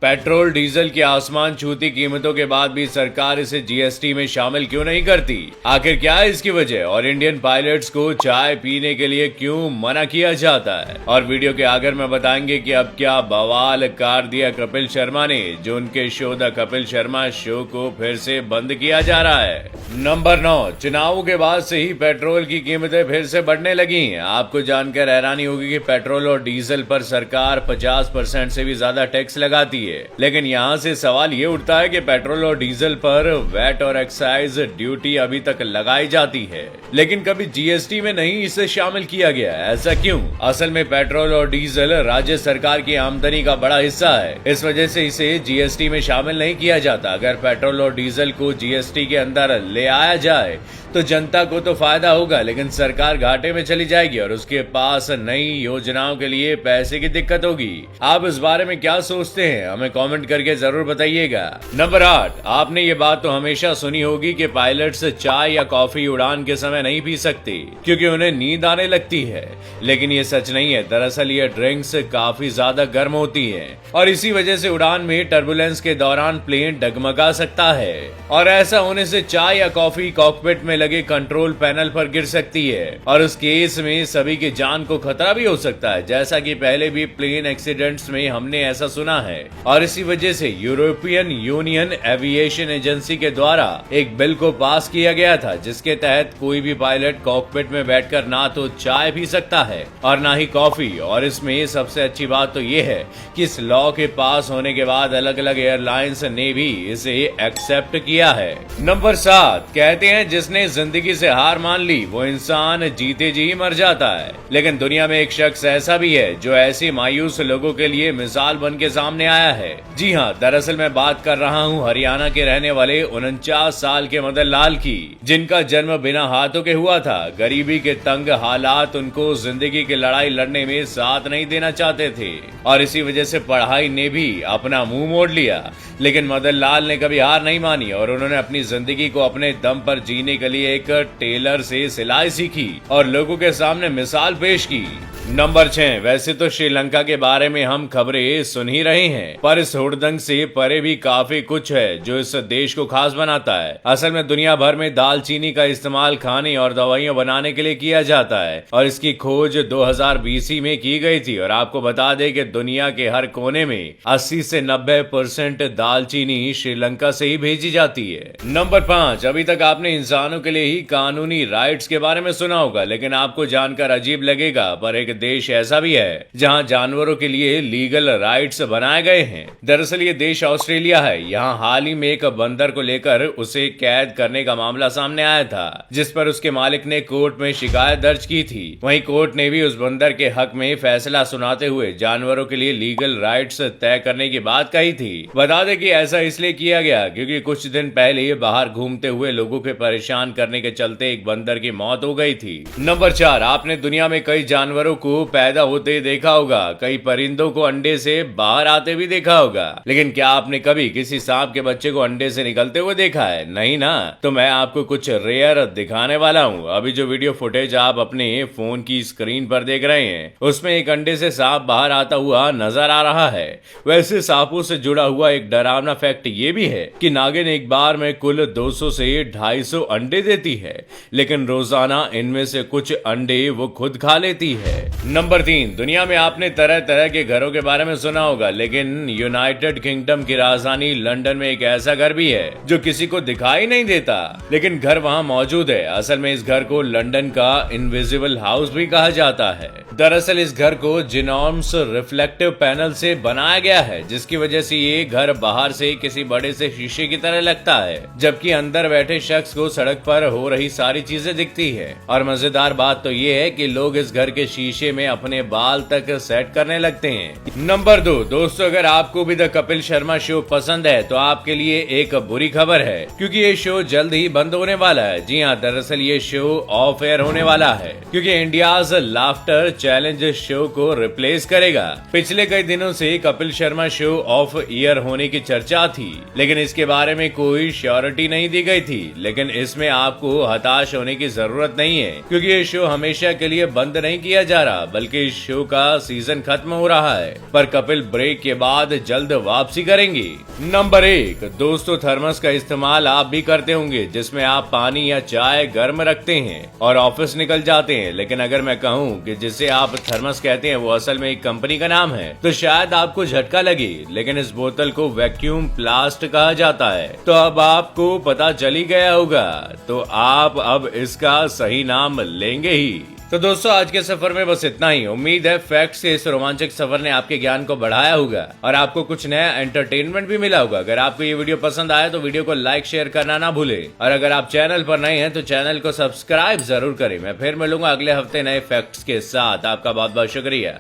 Petrol diesel की आसमान छूती कीमतों के बाद भी सरकार इसे जीएसटी में शामिल क्यों नहीं करती? आखिर क्या है इसकी वजह और इंडियन पायलट्स को चाय पीने के लिए क्यों मना किया जाता है? और वीडियो के आखिर में बताएंगे कि अब क्या बवाल कर दिया कपिल शर्मा ने, जो उनके show the Kapil Sharma show को फिर से बंद किया जा रहा है। नंबर 9, चुनावों के बाद से ही पेट्रोल की कीमतें फिर से बढ़ने लगी हैं। आपको जानकर हैरानी होगी कि पेट्रोल और डीजल पर सरकार 50% से भी ज्यादा टैक्स लगाती है। लेकिन यहाँ से सवाल ये उठता है कि पेट्रोल और डीजल पर वैट और एक्साइज ड्यूटी अभी तक लगाई जाती है, लेकिन कभी जीएसटी में नहीं इसे शामिल किया गया। ऐसा क्यों? असल में पेट्रोल और डीजल राज्य सरकार की आमदनी का बड़ा हिस्सा है, इस वजह से इसे जीएसटी में शामिल नहीं किया जाता। अगर पेट्रोल और डीजल को जीएसटी के अंदर ले आया जाए तो जनता को तो फायदा होगा, लेकिन सरकार घाटे में चली जाएगी और उसके पास नई योजनाओं के लिए पैसे की दिक्कत होगी। आप इस बारे में क्या सोचते हैं? हमें कमेंट करके जरूर बताइएगा। नंबर 8, आपने ये बात तो हमेशा सुनी होगी कि पायलट्स चाय या कॉफी उड़ान के समय नहीं पी सकते क्योंकि उन्हें नींद आने लगती है, लेकिन ये सच नहीं है। दरअसल ये ड्रिंक्स काफी ज्यादा गर्म होती है और इसी वजह से उड़ान में टर्बुलेंस के दौरान प्लेन डगमगा सकता है और ऐसा होने से चाय या कॉफी कॉकपिट में लगे कंट्रोल पैनल पर गिर सकती है और उस केस में सभी की जान को खतरा भी हो सकता है, जैसा कि पहले भी प्लेन एक्सीडेंट्स में हमने ऐसा सुना है। और इसी वजह से यूरोपियन यूनियन एविएशन एजेंसी के द्वारा एक बिल को पास किया गया था, जिसके तहत कोई भी पायलट कॉकपिट में बैठकर ना तो चाय पी सकता है और ना ही कॉफी। और इसमें सबसे अच्छी बात तो ये है कि इस लॉ के पास होने के बाद अलग अलग एयरलाइंस ने भी इसे एक्सेप्ट किया है। नंबर 7, कहते हैं जिसने जिंदगी से हार मान ली वो इंसान जीते जी मर जाता है, लेकिन दुनिया में एक शख्स ऐसा भी है जो ऐसी मायूस लोगों के लिए मिसाल बन के सामने आया है। जी हाँ, दरअसल मैं बात कर रहा हूँ हरियाणा के रहने वाले 49 साल के मदन लाल की, जिनका जन्म बिना हाथों के हुआ था। गरीबी के तंग हालात उनको जिंदगी की लड़ाई लड़ने में साथ नहीं देना चाहते थे और इसी वजह से पढ़ाई ने भी अपना मुंह मोड़ लिया, लेकिन मदन लाल ने कभी हार नहीं मानी और उन्होंने अपनी जिंदगी को अपने दम पर जीने के लिए एक टेलर से सिलाई सीखी और लोगों के सामने मिसाल पेश की। नंबर 6, वैसे तो श्रीलंका के बारे में हम खबरें सुन ही रहे हैं, पर इस हुड़दंग से परे भी काफी कुछ है जो इस देश को खास बनाता है। असल में दुनिया भर में दालचीनी का इस्तेमाल खाने और दवाइयां बनाने के लिए किया जाता है और इसकी खोज 2000 BC में की गई थी। और आपको बता दें कि दुनिया के हर कोने में 80 से 90% दालचीनी श्रीलंका से ही भेजी जाती है। नंबर 5, अभी तक आपने इंसानों के लिए ही कानूनी राइट्स के बारे में सुना होगा, लेकिन आपको जानकर अजीब लगेगा, पर एक देश ऐसा भी है जहां जानवरों के लिए लीगल राइट्स बनाए गए हैं। दरअसल ये देश ऑस्ट्रेलिया है। यहाँ हाल ही में एक बंदर को लेकर उसे कैद करने का मामला सामने आया था, जिस पर उसके मालिक ने कोर्ट में शिकायत दर्ज की थी। वहीं कोर्ट ने भी उस बंदर के हक में फैसला सुनाते हुए जानवरों के लिए लीगल राइट्स तय करने की बात कही थी। बता दें कि ऐसा इसलिए किया गया क्योंकि कुछ दिन पहले बाहर घूमते हुए लोगों के परेशान करने के चलते एक बंदर की मौत हो गई थी। नंबर 4, आपने दुनिया में कई जानवरों को पैदा होते देखा होगा, कई परिंदों को अंडे से बाहर आते भी देखा होगा, लेकिन क्या आपने कभी किसी सांप के बच्चे को अंडे से निकलते हुए देखा है? नहीं ना। तो मैं आपको कुछ रेयर दिखाने वाला हूँ। अभी जो वीडियो फुटेज आप अपने फोन की स्क्रीन पर देख रहे हैं उसमें एक अंडे से सांप बाहर आता हुआ नजर आ रहा है। वैसे सांपों से जुड़ा हुआ एक डरावना फैक्ट ये भी है कि नागिन एक बार में कुल 200 से 250 अंडे देती है, लेकिन रोजाना इनमें से कुछ अंडे वो खुद खा लेती है। नंबर 3, दुनिया में आपने तरह तरह के घरों के बारे में सुना होगा, लेकिन यूनाइटेड किंगडम की राजधानी लंदन में एक ऐसा घर भी है जो किसी को दिखाई नहीं देता, लेकिन घर वहां मौजूद है। असल में इस घर को लंदन का इनविजिबल हाउस भी कहा जाता है। दरअसल इस घर को जिनॉर्म्स रिफ्लेक्टिव पैनल से बनाया गया है, जिसकी वजह से ये घर बाहर से किसी बड़े से शीशे की तरह लगता है, जबकि अंदर बैठे शख्स को सड़क पर हो रही सारी चीजें दिखती है। और मजेदार बात तो ये है कि लोग इस घर के शीशे में अपने बाल तक सेट करने लगते हैं। नंबर 2, दोस्तों अगर आपको भी द कपिल शर्मा शो पसंद है तो आपके लिए एक बुरी खबर है, क्योंकि ये शो जल्द ही बंद होने वाला है। जी हाँ, दरअसल ये शो ऑफ एयर होने वाला है क्योंकि इंडियाज लाफ्टर चैलेंज शो को रिप्लेस करेगा। पिछले कई दिनों से Kapil Sharma show off year होने की चर्चा थी, लेकिन इसके बारे में कोई श्योरिटी नहीं दी गई थी। लेकिन इसमें आपको हताश होने की जरूरत नहीं है, क्योंकि ये शो हमेशा के लिए बंद नहीं किया जा रहा। रहा, बल्कि इस शो का सीजन खत्म हो रहा है। पर कपिल ब्रेक के बाद जल्द वापसी करेंगी। नंबर 1, दोस्तों थर्मस का इस्तेमाल आप भी करते होंगे, जिसमें आप पानी या चाय गर्म रखते हैं और ऑफिस निकल जाते हैं। लेकिन अगर मैं कहूँ कि जिसे आप थर्मस कहते हैं वो असल में एक कंपनी का नाम है, तो शायद आपको झटका लगे। लेकिन इस बोतल को वैक्यूम प्लास्ट कहा जाता है। तो अब आपको पता चली गया होगा, तो आप अब इसका सही नाम लेंगे ही। तो दोस्तों आज के सफर में बस इतना ही। उम्मीद है फैक्ट्स के इस रोमांचक सफर ने आपके ज्ञान को बढ़ाया होगा और आपको कुछ नया एंटरटेनमेंट भी मिला होगा। अगर आपको ये वीडियो पसंद आया तो वीडियो को लाइक शेयर करना ना भूले, और अगर आप चैनल पर नए हैं तो चैनल को सब्सक्राइब जरूर करें। मैं फिर मिलूंगा अगले हफ्ते नए फैक्ट्स के साथ। आपका बहुत बहुत शुक्रिया।